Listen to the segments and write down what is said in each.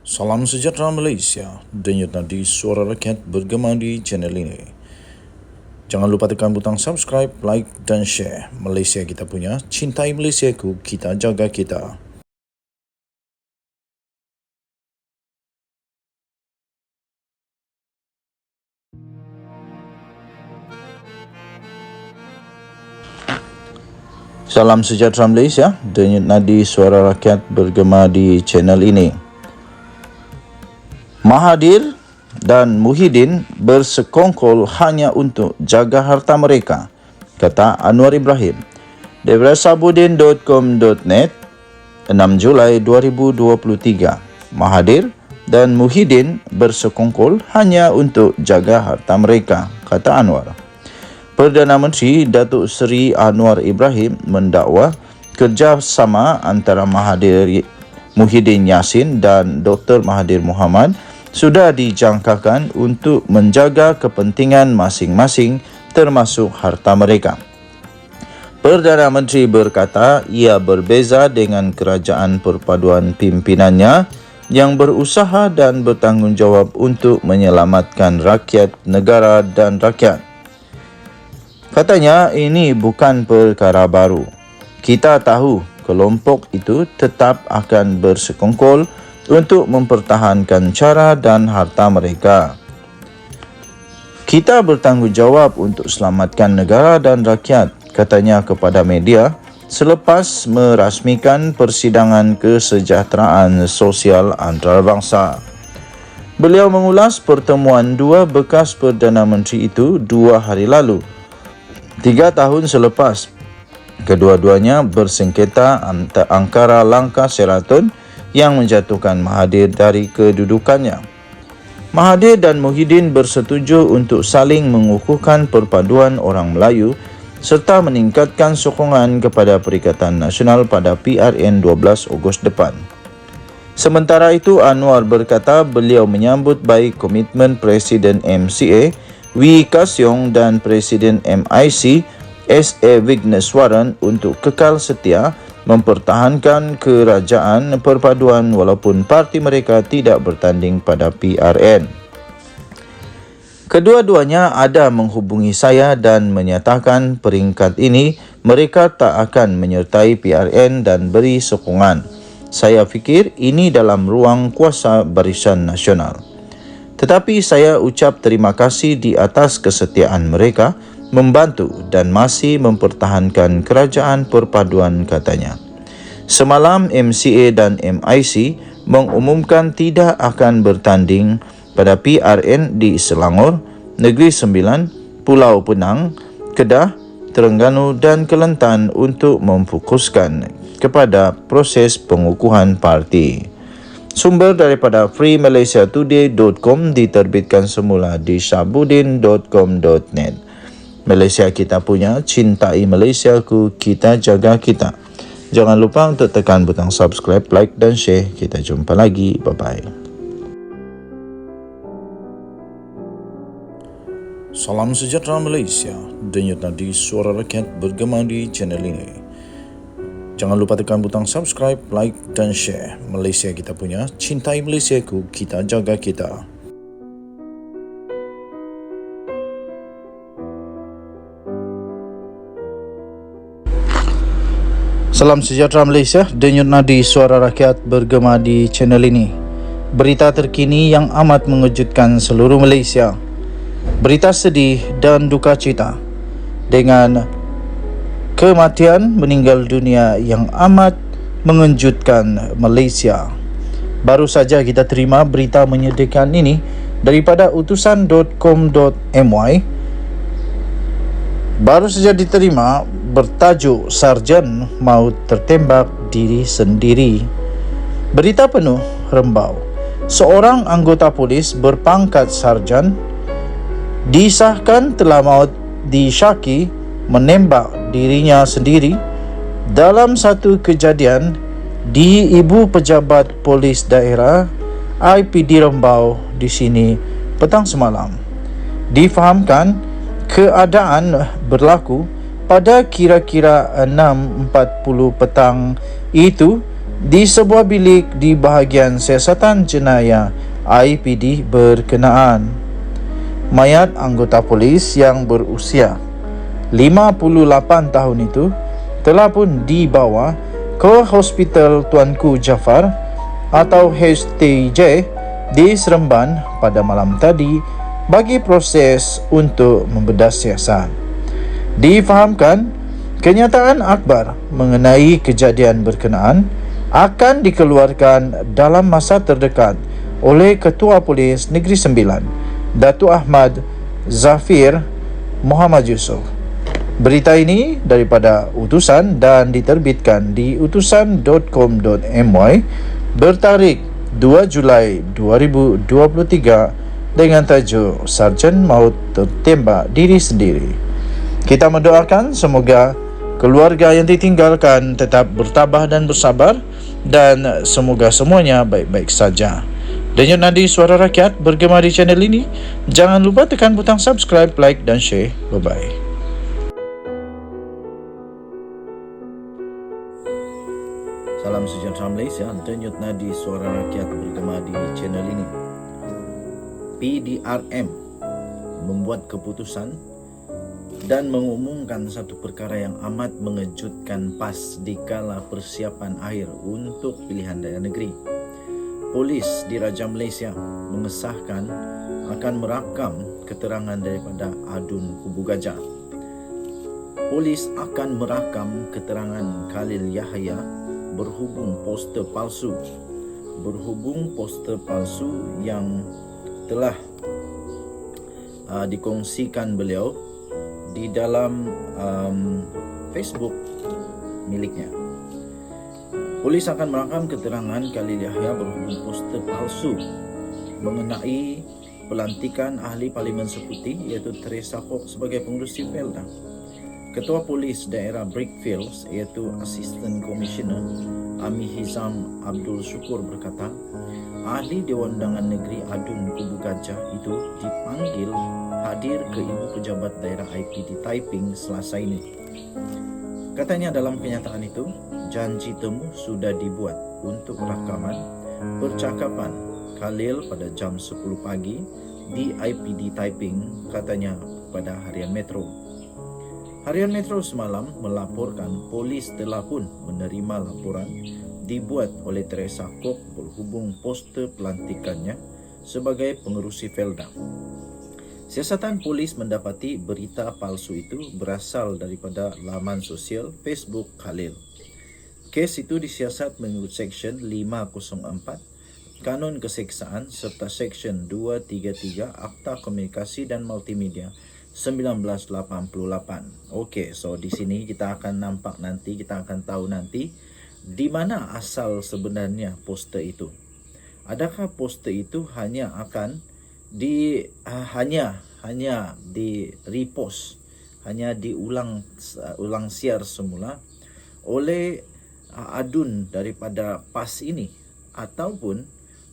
Salam sejahtera Malaysia, denyut nadi suara rakyat bergema di channel ini. Jangan lupa tekan butang subscribe, like dan share. Malaysia kita punya, cintai Malaysiaku, kita jaga kita. Salam sejahtera Malaysia, denyut nadi suara rakyat bergema di channel ini. Mahathir dan Muhyiddin bersekongkol hanya untuk jaga harta mereka, kata Anwar Ibrahim. Daripada sabudin.com.net 6 Julai 2023. Mahathir dan Muhyiddin bersekongkol hanya untuk jaga harta mereka, kata Anwar. Perdana Menteri Datuk Seri Anwar Ibrahim mendakwa kerjasama antara Mahathir Muhyiddin Yassin dan Dr. Mahathir Mohamad sudah dijangkakan untuk menjaga kepentingan masing-masing termasuk harta mereka. Perdana Menteri berkata ia berbeza dengan kerajaan perpaduan pimpinannya yang berusaha dan bertanggungjawab untuk menyelamatkan rakyat, negara dan rakyat. Katanya ini bukan perkara baru. Kita tahu kelompok itu tetap akan bersekongkol untuk mempertahankan cara dan harta mereka. Kita bertanggungjawab untuk selamatkan negara dan rakyat, katanya kepada media selepas merasmikan persidangan kesejahteraan sosial antarabangsa. Beliau mengulas pertemuan dua bekas Perdana Menteri itu 2 hari lalu. 3 tahun selepas, kedua-duanya bersengketa angkara langkah Sheraton yang menjatuhkan Mahathir dari kedudukannya. Mahathir dan Muhyiddin bersetuju untuk saling mengukuhkan perpaduan orang Melayu serta meningkatkan sokongan kepada Perikatan Nasional pada PRN 12 Ogos depan. Sementara itu, Anwar berkata beliau menyambut baik komitmen Presiden MCA Wee Ka Siong dan Presiden MIC S.A. Vigneswaran untuk kekal setia mempertahankan kerajaan perpaduan walaupun parti mereka tidak bertanding pada PRN. Kedua-duanya ada menghubungi saya dan menyatakan peringkat ini mereka tak akan menyertai PRN dan beri sokongan. Saya fikir ini dalam ruang kuasa Barisan Nasional. Tetapi saya ucap terima kasih di atas kesetiaan mereka membantu dan masih mempertahankan kerajaan perpaduan, katanya. Semalam MCA dan MIC mengumumkan tidak akan bertanding pada PRN di Selangor, Negeri Sembilan, Pulau Penang, Kedah, Terengganu dan Kelantan untuk memfokuskan kepada proses pengukuhan parti. Sumber daripada freemalaysiatoday.com diterbitkan semula di sabudin.com.net. Malaysia kita punya, cintai Malaysiaku, kita jaga kita. Jangan lupa untuk tekan butang subscribe, like dan share. Kita jumpa lagi. Bye-bye. Salam sejahtera Malaysia, denyut nadi suara rakyat bergema di channel ini. Jangan lupa tekan butang subscribe, like dan share. Malaysia kita punya, cintai Malaysiaku, kita jaga kita. Salam sejahtera Malaysia, denyut nadi suara rakyat bergema di channel ini. Berita terkini yang amat mengejutkan seluruh Malaysia. Berita sedih dan duka cita dengan kematian meninggal dunia yang amat mengejutkan Malaysia. Baru saja kita terima berita menyedihkan ini daripada utusan.com.my. Baru saja diterima bertajuk Sarjan Maut Tertembak Diri Sendiri. Berita penuh rembau. Seorang anggota polis berpangkat sarjan disahkan telah maut disyaki menembak dirinya sendiri dalam satu kejadian di Ibu Pejabat Polis Daerah IPD Rembau di sini petang semalam. Difahamkan keadaan berlaku pada kira-kira 6.40 petang itu di sebuah bilik di bahagian siasatan jenayah IPD berkenaan. Mayat anggota polis yang berusia 58 tahun itu telah pun dibawa ke Hospital Tuanku Jaafar atau HTJ di Seremban pada malam tadi bagi proses untuk membedah siasat. Difahamkan, kenyataan akhbar mengenai kejadian berkenaan akan dikeluarkan dalam masa terdekat oleh Ketua Polis Negeri Sembilan, Datuk Ahmad Zafir Muhammad Yusof. Berita ini daripada utusan dan diterbitkan di utusan.com.my bertarikh 2 Julai 2023 dengan tajuk Sarjan Maut Tertembak Diri Sendiri. Kita mendoakan semoga keluarga yang ditinggalkan tetap bertabah dan bersabar dan semoga semuanya baik-baik saja. Denyut nadi Suara Rakyat bergema di channel ini. Jangan lupa tekan butang subscribe, like dan share. Bye-bye. Salam sejahtera Malaysia, denyut nadi Suara Rakyat bergema di channel ini. PDRM membuat keputusan dan mengumumkan satu perkara yang amat mengejutkan PAS di kala persiapan akhir untuk pilihan daerah negeri. Polis di Raja Malaysia mengesahkan akan merakam keterangan daripada adun Kubu Gajah. Polis akan merakam keterangan Khalil Yahya berhubung poster palsu yang telah dikongsikan beliau di dalam Facebook miliknya. Polis akan merakam keterangan Khalil Yahya berhubung poster palsu mengenai pelantikan ahli Parlimen Seputi iaitu Teresa Kok sebagai pengerusi Felda. Ketua Polis Daerah Brickfields iaitu Assistant Commissioner Ami Hizam Abdul Syukur berkata, ahli Dewan Undangan Negeri Adun Kubu Gajah itu dipanggil hadir ke Ibu Pejabat Daerah IPD Taiping Selasa ini. Katanya dalam kenyataan itu, janji temu sudah dibuat untuk rakaman percakapan Khalil pada jam 10 pagi di IPD Taiping, katanya pada Harian Metro. Harian Metro semalam melaporkan polis telah pun menerima laporan dibuat oleh Teresa Kok berhubung poster pelantikannya sebagai pengerusi Felda. Siasatan polis mendapati berita palsu itu berasal daripada laman sosial Facebook Khalil. Kes itu disiasat mengikut Seksyen 504 Kanun Keseksaan serta Seksyen 233 Akta Komunikasi dan Multimedia 1988. Okey, so di sini kita akan nampak nanti, kita akan tahu nanti di mana asal sebenarnya poster itu. Adakah poster itu hanya akan hanya di repost, hanya diulang siar semula oleh adun daripada PAS ini, ataupun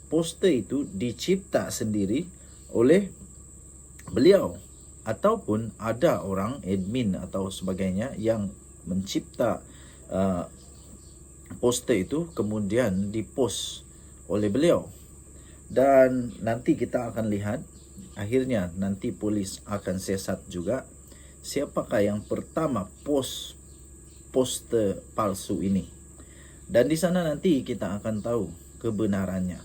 poster itu dicipta sendiri oleh beliau, ataupun ada orang admin atau sebagainya yang mencipta poster itu kemudian dipost oleh beliau. Dan nanti kita akan lihat, akhirnya nanti polis akan siasat juga siapakah yang pertama post poster palsu ini. Dan di sana nanti kita akan tahu kebenarannya.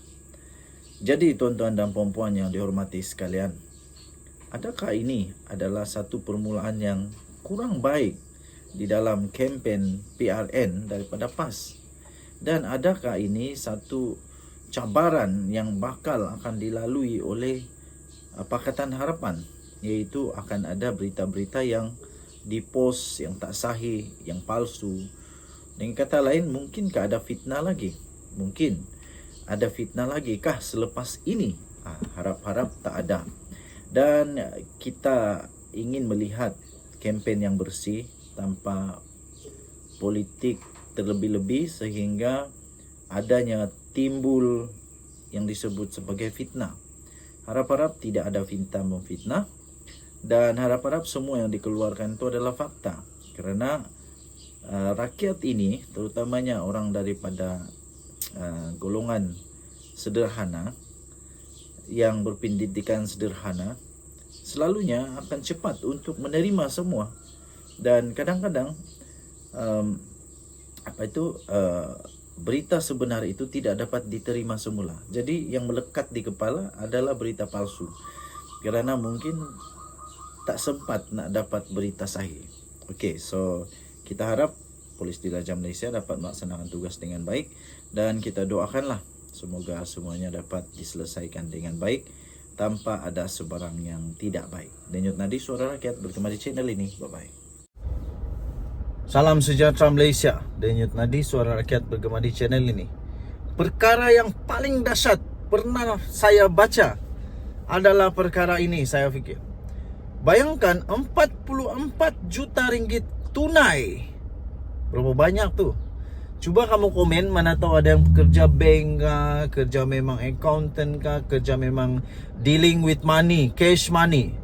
Jadi tuan-tuan dan puan-puan yang dihormati sekalian, adakah ini adalah satu permulaan yang kurang baik di dalam kempen PRN daripada PAS? Dan adakah ini satu cabaran yang bakal akan dilalui oleh Pakatan Harapan, iaitu akan ada berita-berita yang dipost yang tak sahih, yang palsu. Dengan kata lain, mungkinkah ada fitnah lagi? Mungkin ada fitnah lagi kah selepas ini? Harap-harap tak ada. Dan kita ingin melihat kempen yang bersih tanpa politik terlebih-lebih sehingga adanya timbul yang disebut sebagai fitnah. Harap-harap tidak ada fitnah memfitnah, dan harap-harap semua yang dikeluarkan itu adalah fakta. Kerana rakyat ini, terutamanya orang daripada golongan sederhana yang berpendidikan sederhana selalunya akan cepat untuk menerima semua, dan kadang-kadang berita sebenar itu tidak dapat diterima semula. Jadi yang melekat di kepala adalah berita palsu, kerana mungkin tak sempat nak dapat berita sahih. Okey, so kita harap Polis Diraja Malaysia dapat melaksanakan tugas dengan baik, dan kita doakanlah semoga semuanya dapat diselesaikan dengan baik tanpa ada sebarang yang tidak baik. Denyut Nadi Suara Rakyat bertemu di channel ini. Bye-bye. Salam sejahtera Malaysia. Denyut Nadi Suara Rakyat bergema di channel ini. Perkara yang paling dahsyat pernah saya baca adalah perkara ini, saya fikir. Bayangkan 44 juta ringgit tunai. Berapa banyak tu? Cuba kamu komen, mana tahu ada yang kerja bank kah, kerja memang accountant kah, kerja memang dealing with money, cash money.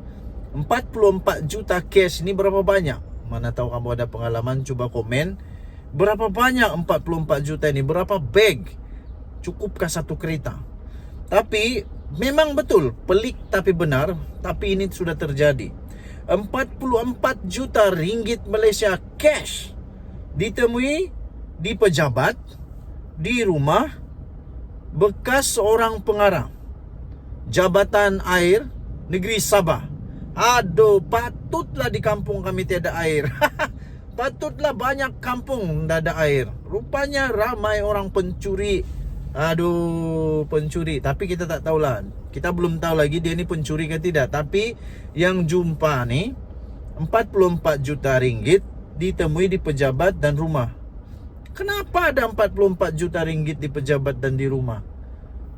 44 juta cash ni berapa banyak? Mana tahu kamu ada pengalaman, cuba komen. Berapa banyak 44 juta ini? Berapa bag? Cukupkah satu kereta? Tapi memang betul, pelik tapi benar. Tapi ini sudah terjadi. 44 juta ringgit Malaysia cash ditemui di pejabat, di rumah bekas seorang pengarah Jabatan Air Negeri Sabah. Aduh, patutlah di kampung kami tiada air. Patutlah banyak kampung tak ada air. Rupanya ramai orang pencuri. Aduh, pencuri. Tapi kita tak tahulah. Kita belum tahu lagi dia ni pencuri ke tidak. Tapi yang jumpa ni 44 juta ringgit ditemui di pejabat dan rumah. Kenapa ada 44 juta ringgit di pejabat dan di rumah?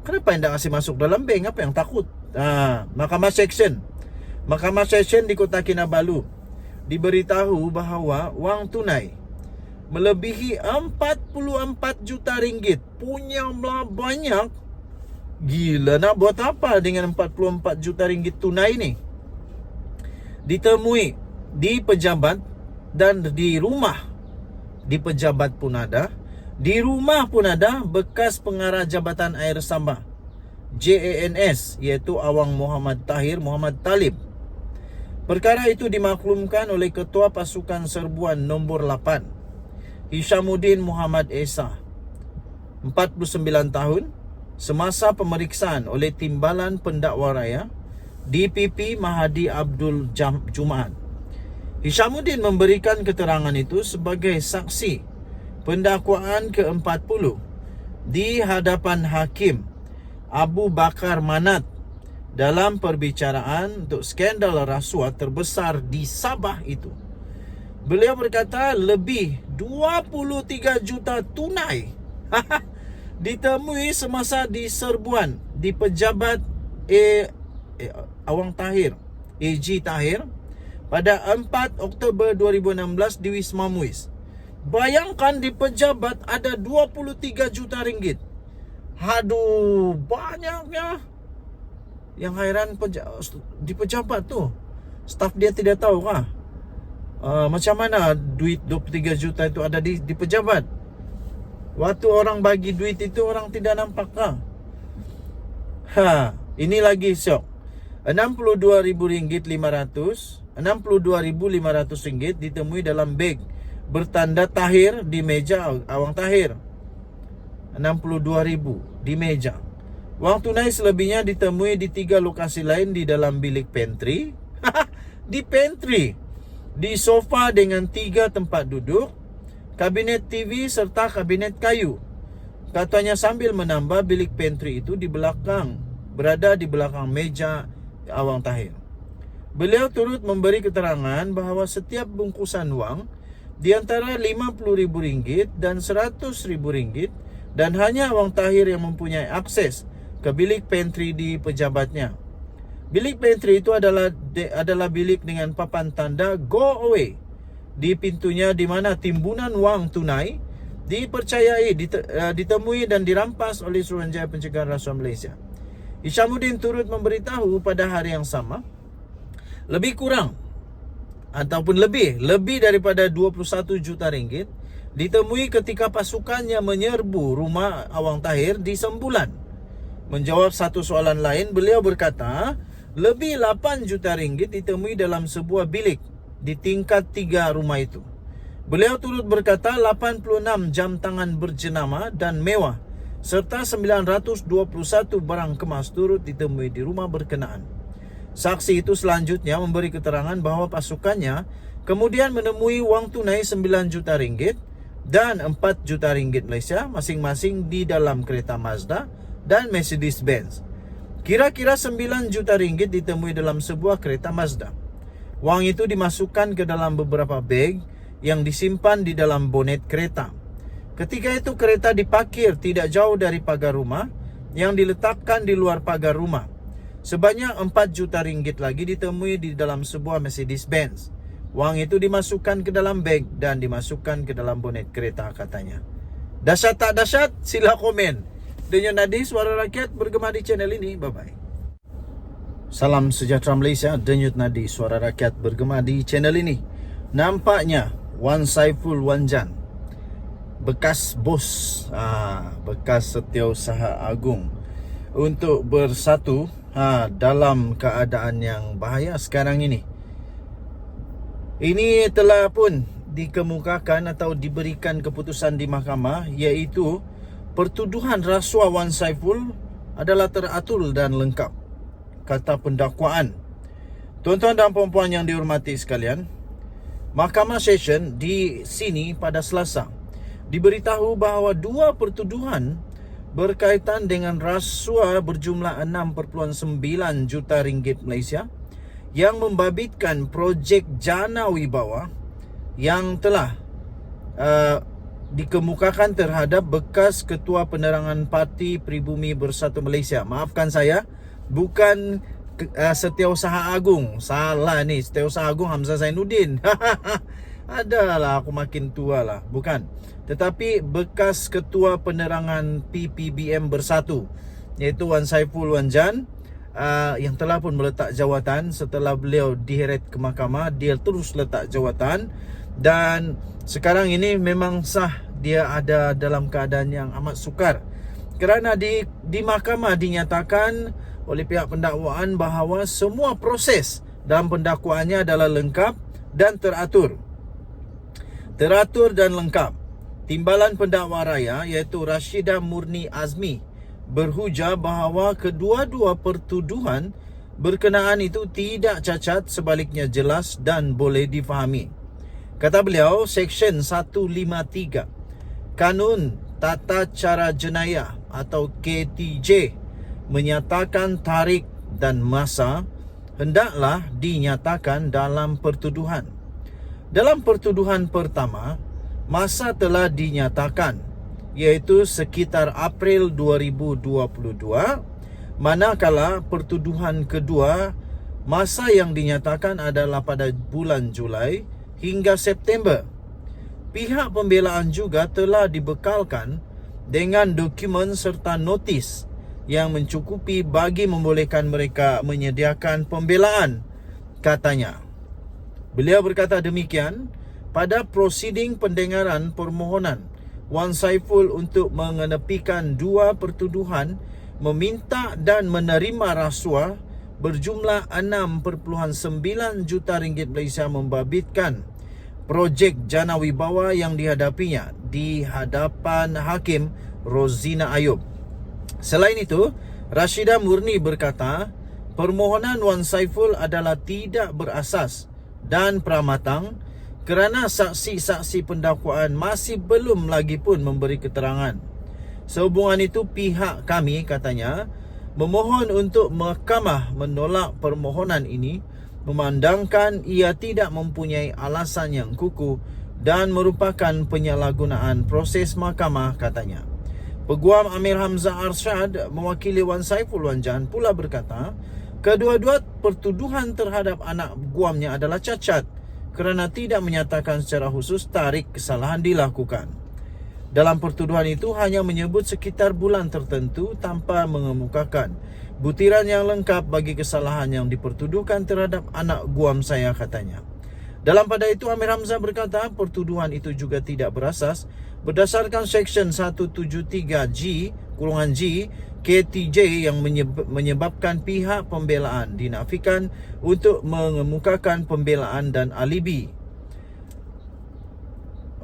Kenapa tidak kasih masuk dalam bank? Apa yang takut? Mahkamah Seksyen di Kota Kinabalu diberitahu bahawa wang tunai melebihi 44 juta ringgit. Punya banyak. Gila, nak buat apa dengan 44 juta ringgit tunai ni? Ditemui di pejabat dan di rumah. Di pejabat pun ada, di rumah pun ada bekas pengarah Jabatan Air Sabah JANS, iaitu Awang Muhammad Talib. Perkara itu dimaklumkan oleh Ketua Pasukan Serbuan nombor 8 Hishamuddin Muhammad Esa, 49 tahun, semasa pemeriksaan oleh Timbalan Pendakwa Raya DPP Mahadi Abdul Jumaat. Hishamuddin memberikan keterangan itu sebagai saksi pendakwaan ke-40 di hadapan Hakim Abu Bakar Manat dalam perbicaraan untuk skandal rasuah terbesar di Sabah itu. Beliau berkata lebih 23 juta tunai ditemui semasa di serbuan di pejabat Awang Tahir, AG Tahir, pada 4 Oktober 2016 di Wisma Muiz. Bayangkan di pejabat ada 23 juta ringgit. Aduh, banyaknya. Yang hairan di pejabat tu, staf dia tidak tahu kah? Macam mana duit 23 juta itu ada di pejabat? Waktu orang bagi duit itu orang tidak nampak kah? Ini lagi syok. RM62.500 ditemui dalam beg bertanda Tahir di meja Awang Tahir. 62,000 di meja. Wang tunai selebihnya ditemui di 3 lokasi lain di dalam bilik pantry. Di pantry, di sofa dengan 3 tempat duduk, kabinet TV serta kabinet kayu. Katanya sambil menambah bilik pantry itu di belakang, berada di belakang meja Awang Tahir. Beliau turut memberi keterangan bahawa setiap bungkusan wang di antara RM50,000 dan RM100,000, dan hanya Awang Tahir yang mempunyai akses ke bilik pantry di pejabatnya. Bilik pantry itu adalah bilik dengan papan tanda go away di pintunya, di mana timbunan wang tunai dipercayai ditemui dan dirampas oleh Suruhanjaya Pencegahan Rasuah Malaysia. Hishamuddin turut memberitahu pada hari yang sama lebih kurang ataupun lebih daripada 21 juta ringgit ditemui ketika pasukannya menyerbu rumah Awang Tahir di Sembulan. Menjawab satu soalan lain, beliau berkata, lebih 8 juta ringgit ditemui dalam sebuah bilik di tingkat 3 rumah itu. Beliau turut berkata 86 jam tangan berjenama dan mewah serta 921 barang kemas turut ditemui di rumah berkenaan. Saksi itu selanjutnya memberi keterangan bahawa pasukannya kemudian menemui wang tunai 9 juta ringgit dan 4 juta ringgit Malaysia masing-masing di dalam kereta Mazda dan Mercedes-Benz. Kira-kira 9 juta ringgit ditemui dalam sebuah kereta Mazda. Wang itu dimasukkan ke dalam beberapa beg yang disimpan di dalam bonet kereta. Ketika itu kereta diparkir tidak jauh dari pagar rumah yang diletakkan di luar pagar rumah. Sebanyak 4 juta ringgit lagi ditemui di dalam sebuah Mercedes-Benz. Wang itu dimasukkan ke dalam beg dan dimasukkan ke dalam bonet kereta, katanya. Dahsyat tak dahsyat? Sila komen. Denyut nadi suara rakyat bergema di channel ini. Bye-bye. Salam sejahtera Malaysia. Denyut nadi suara rakyat bergema di channel ini. Nampaknya Wan Saiful Wan Jan, bekas bos, bekas Setiausaha Agung, untuk bersatu dalam keadaan yang bahaya sekarang ini. Ini telah pun dikemukakan atau diberikan keputusan di mahkamah, iaitu pertuduhan rasuah Wan Saiful adalah teratur dan lengkap, kata pendakwaan. Tuan-tuan dan puan-puan yang dihormati sekalian, Mahkamah Session di sini pada Selasa diberitahu bahawa 2 pertuduhan berkaitan dengan rasuah berjumlah 6.9 juta ringgit Malaysia yang membabitkan projek Jana Wibawa yang telah dikemukakan terhadap bekas Ketua Penerangan Parti Pribumi Bersatu Malaysia. Maafkan saya, bukan Setiausaha Agung. Salah ni, Setiausaha Agung Hamzah Zainuddin. Adalah aku makin tua lah. Bukan. Tetapi bekas Ketua Penerangan PPBM Bersatu, iaitu Wan Saiful Wan Jan, yang telah pun meletak jawatan setelah beliau diheret ke mahkamah. Dia terus letak jawatan dan sekarang ini memang sah dia ada dalam keadaan yang amat sukar, kerana di mahkamah dinyatakan oleh pihak pendakwaan bahawa semua proses dalam pendakwaannya adalah lengkap dan teratur. Teratur dan lengkap. Timbalan pendakwa raya iaitu Rashidah Murni Azmi berhujah bahawa kedua-dua pertuduhan berkenaan itu tidak cacat, sebaliknya jelas dan boleh difahami. Kata beliau, Seksyen 153 Kanun Tata Cara Jenayah atau KTJ menyatakan tarikh dan masa hendaklah dinyatakan dalam pertuduhan. Dalam pertuduhan pertama, masa telah dinyatakan, iaitu sekitar April 2022, manakala pertuduhan kedua, masa yang dinyatakan adalah pada bulan Julai hingga September. Pihak pembelaan juga telah dibekalkan dengan dokumen serta notis yang mencukupi bagi membolehkan mereka menyediakan pembelaan, katanya. Beliau berkata demikian pada prosiding pendengaran permohonan Wan Saiful untuk mengenepikan 2 pertuduhan meminta dan menerima rasuah berjumlah 6.9 juta ringgit Malaysia membabitkan projek Jana Wibawa yang dihadapinya di hadapan Hakim Rozina Ayub. Selain itu, Rashidah Murni berkata, permohonan Wan Saiful adalah tidak berasas dan pramatang kerana saksi-saksi pendakwaan masih belum lagi pun memberi keterangan. Sehubungan itu, pihak kami, katanya, memohon untuk mahkamah menolak permohonan ini memandangkan ia tidak mempunyai alasan yang kukuh dan merupakan penyalahgunaan proses mahkamah, katanya. Peguam Amir Hamzah Arshad mewakili Wan Saiful Wan Jan pula berkata, kedua-dua pertuduhan terhadap anak guamnya adalah cacat kerana tidak menyatakan secara khusus tarikh kesalahan dilakukan. Dalam pertuduhan itu hanya menyebut sekitar bulan tertentu tanpa mengemukakan butiran yang lengkap bagi kesalahan yang dipertuduhkan terhadap anak guam saya, katanya. Dalam pada itu Amir Hamzah berkata pertuduhan itu juga tidak berasas berdasarkan Seksyen 173G(G) KTJ yang menyebabkan pihak pembelaan dinafikan untuk mengemukakan pembelaan dan alibi.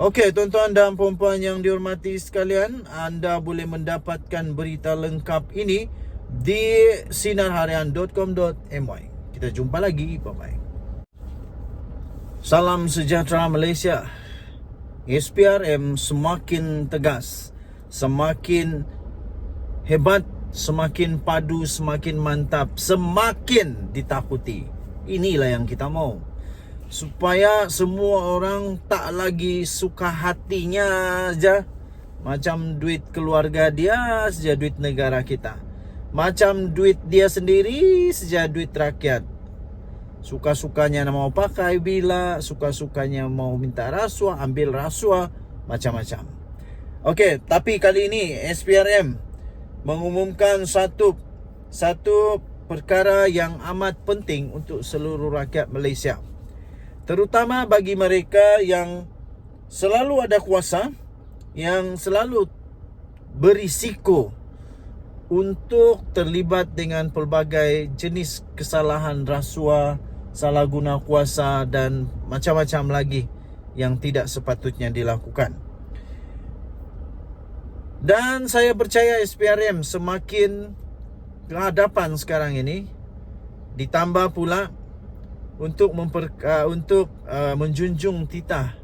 Okey, tuan-tuan dan puan-puan yang dihormati sekalian, anda boleh mendapatkan berita lengkap ini di sinarharian.com.my. Kita jumpa lagi, bye-bye. Salam sejahtera Malaysia. SPRM semakin tegas, semakin hebat, semakin padu, semakin mantap, semakin ditakuti. Inilah yang kita mau. Supaya semua orang tak lagi suka hatinya aja. Macam duit keluarga dia saja duit negara kita. Macam duit dia sendiri saja duit rakyat. Suka-sukanya mau pakai bila, suka-sukanya mau minta rasuah, ambil rasuah, macam-macam. Okey, tapi kali ini SPRM mengumumkan satu perkara yang amat penting untuk seluruh rakyat Malaysia. Terutama bagi mereka yang selalu ada kuasa, yang selalu berisiko untuk terlibat dengan pelbagai jenis kesalahan rasuah, salah guna kuasa dan macam-macam lagi yang tidak sepatutnya dilakukan. Dan saya percaya SPRM semakin ke hadapan sekarang ini, ditambah pula untuk menjunjung titah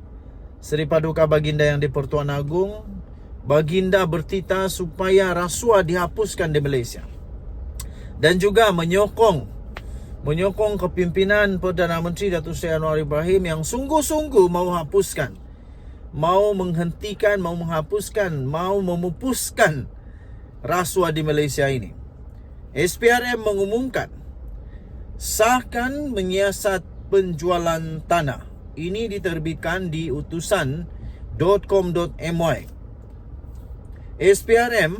Seri Paduka Baginda Yang di-Pertuan Agong. Baginda bertitah supaya rasuah dihapuskan di Malaysia. Dan juga menyokong kepimpinan Perdana Menteri Datuk Seri Anwar Ibrahim yang sungguh-sungguh mau hapuskan, mau menghentikan, mau menghapuskan, mau memupuskan rasuah di Malaysia ini. SPRM mengumumkan sahkan menyiasat penjualan tanah. Ini diterbitkan di utusan.com.my. SPRM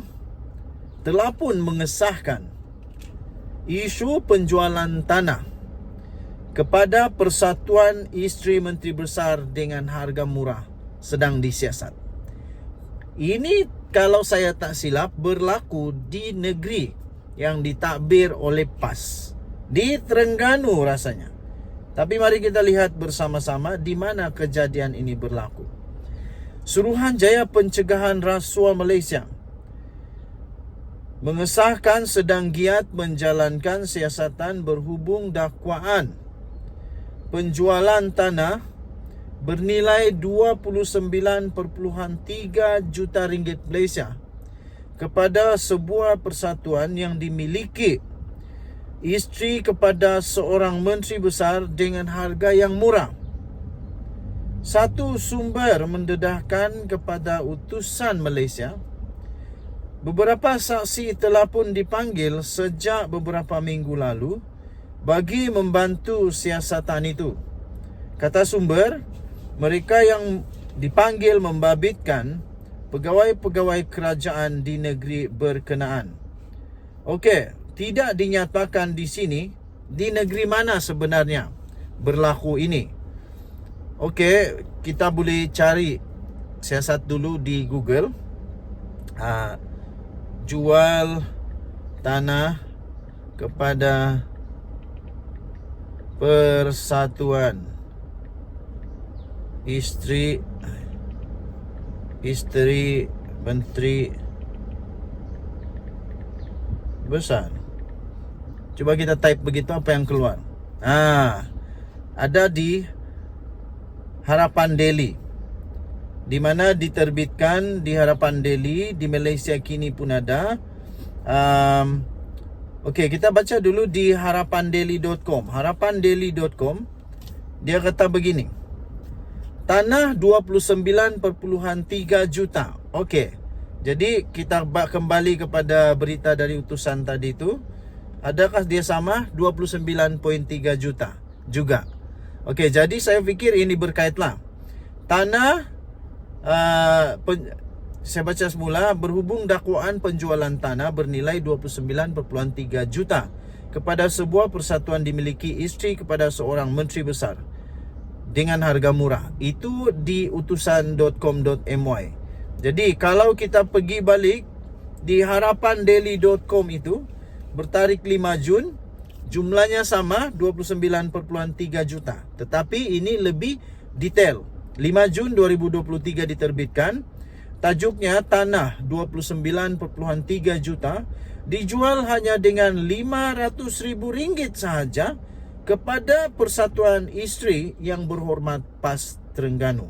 telah pun mengesahkan isu penjualan tanah kepada Persatuan Isteri Menteri Besar dengan harga murah sedang disiasat. Ini kalau saya tak silap berlaku di negeri yang ditadbir oleh PAS, di Terengganu rasanya. Tapi mari kita lihat bersama-sama di mana kejadian ini berlaku. Suruhanjaya Pencegahan Rasuah Malaysia mengesahkan sedang giat menjalankan siasatan berhubung dakwaan penjualan tanah bernilai 29.3 juta ringgit Malaysia kepada sebuah persatuan yang dimiliki isteri kepada seorang menteri besar dengan harga yang murah. Satu sumber mendedahkan kepada utusan Malaysia, beberapa saksi telah pun dipanggil sejak beberapa minggu lalu bagi membantu siasatan itu. Kata sumber, mereka yang dipanggil membabitkan pegawai-pegawai kerajaan di negeri berkenaan. Okey, tidak dinyatakan di sini di negeri mana sebenarnya berlaku ini. Okey, kita boleh cari siasat dulu di Google. Jual tanah kepada Persatuan Isteri Menteri Besar. Cuba kita type begitu, apa yang keluar? Ada di Harapan Daily, di mana diterbitkan di Harapan Daily. Di Malaysia kini pun ada. Okey, kita baca dulu di harapandaily.com. Harapandaily.com, dia kata begini. Tanah 29.3 juta. Okey, jadi kita kembali kepada berita dari utusan tadi itu. Adakah dia sama 29.3 juta juga? Okey, jadi saya fikir ini berkaitlah. Tanah saya baca semula, berhubung dakwaan penjualan tanah bernilai 29.3 juta kepada sebuah persatuan dimiliki isteri kepada seorang menteri besar dengan harga murah. Itu di utusan.com.my. Jadi kalau kita pergi balik di harapandaily.com itu bertarikh 5 Jun, jumlahnya sama 29.3 juta. Tetapi ini lebih detail. 5 Jun 2023 diterbitkan. Tajuknya tanah 29.3 juta dijual hanya dengan RM500,000 sahaja kepada Persatuan Isteri yang Berhormat PAS Terengganu.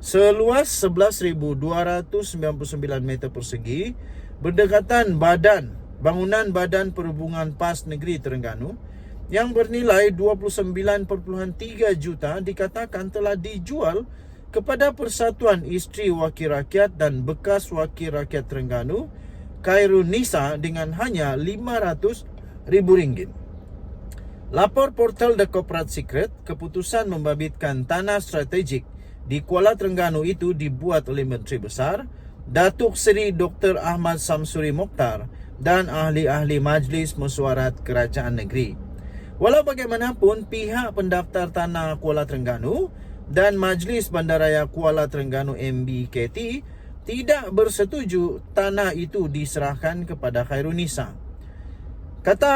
Seluas 11.299 meter persegi, berdekatan bangunan Badan Perhubungan PAS Negeri Terengganu yang bernilai 29.3 juta dikatakan telah dijual kepada Persatuan Isteri Wakil Rakyat dan Bekas Wakil Rakyat Terengganu, Khairunisa, dengan hanya RM500,000. Lapor portal The Corporate Secret, keputusan membabitkan tanah strategik di Kuala Terengganu itu dibuat oleh Menteri Besar Datuk Seri Dr. Ahmad Samsuri Mokhtar dan ahli-ahli Majlis Mesyuarat Kerajaan Negeri. Walau bagaimanapun, pihak pendaftar tanah Kuala Terengganu dan Majlis Bandaraya Kuala Terengganu MBKT tidak bersetuju tanah itu diserahkan kepada Khairunisa. Kata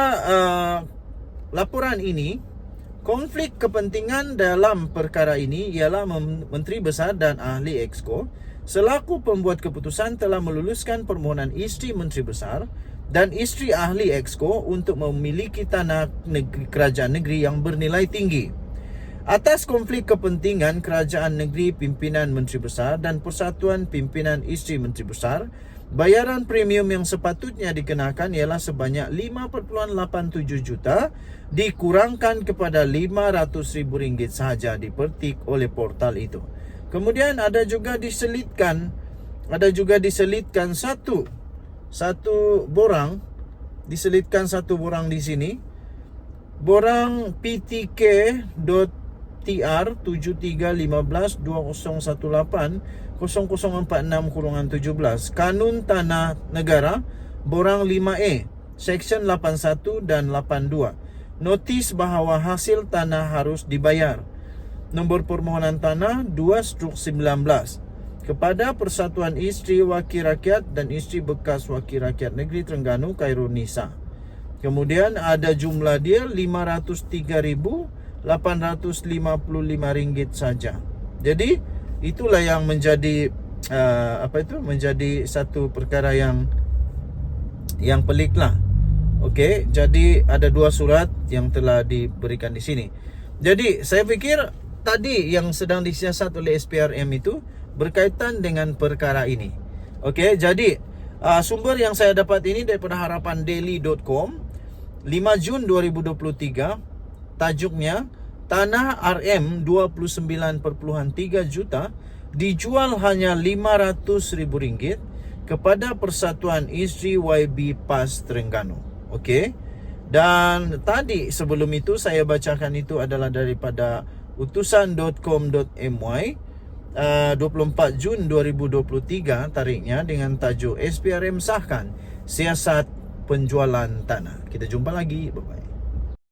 laporan ini, konflik kepentingan dalam perkara ini ialah Menteri Besar dan ahli Exco selaku pembuat keputusan telah meluluskan permohonan isteri Menteri Besar dan isteri ahli Exco untuk memiliki tanah kerajaan negeri yang bernilai tinggi. Atas konflik kepentingan kerajaan negeri pimpinan Menteri Besar dan Persatuan Pimpinan Isteri Menteri Besar, bayaran premium yang sepatutnya dikenakan ialah sebanyak 5.87 juta dikurangkan kepada RM500,000 sahaja dipetik oleh portal itu. Kemudian ada juga diselitkan satu borang di sini. Borang PTK.TR 731520180046-17 Kanun Tanah Negara Borang 5A Seksyen 81 dan 82. Notis bahawa hasil tanah harus dibayar. Nombor permohonan tanah 2/19 kepada Persatuan Isteri Wakil Rakyat dan Isteri Bekas Wakil Rakyat Negeri Terengganu, Khairunisa. Kemudian ada jumlah dia RM503,855 saja. Jadi itulah yang menjadi menjadi satu perkara yang peliklah. Okey, jadi ada 2 surat yang telah diberikan di sini. Jadi saya fikir tadi yang sedang disiasat oleh SPRM itu berkaitan dengan perkara ini. Okey, jadi sumber yang saya dapat ini daripada harapandaily.com 5 Jun 2023. Tajuknya tanah RM 29.3 juta dijual hanya RM500,000 kepada Persatuan Isteri YB PAS Terengganu. Okey. Dan tadi sebelum itu saya bacakan itu adalah daripada utusan.com.my 24 Jun 2023 tarikhnya dengan tajuk SPRM sahkan siasat penjualan tanah. Kita jumpa lagi. Bye-bye.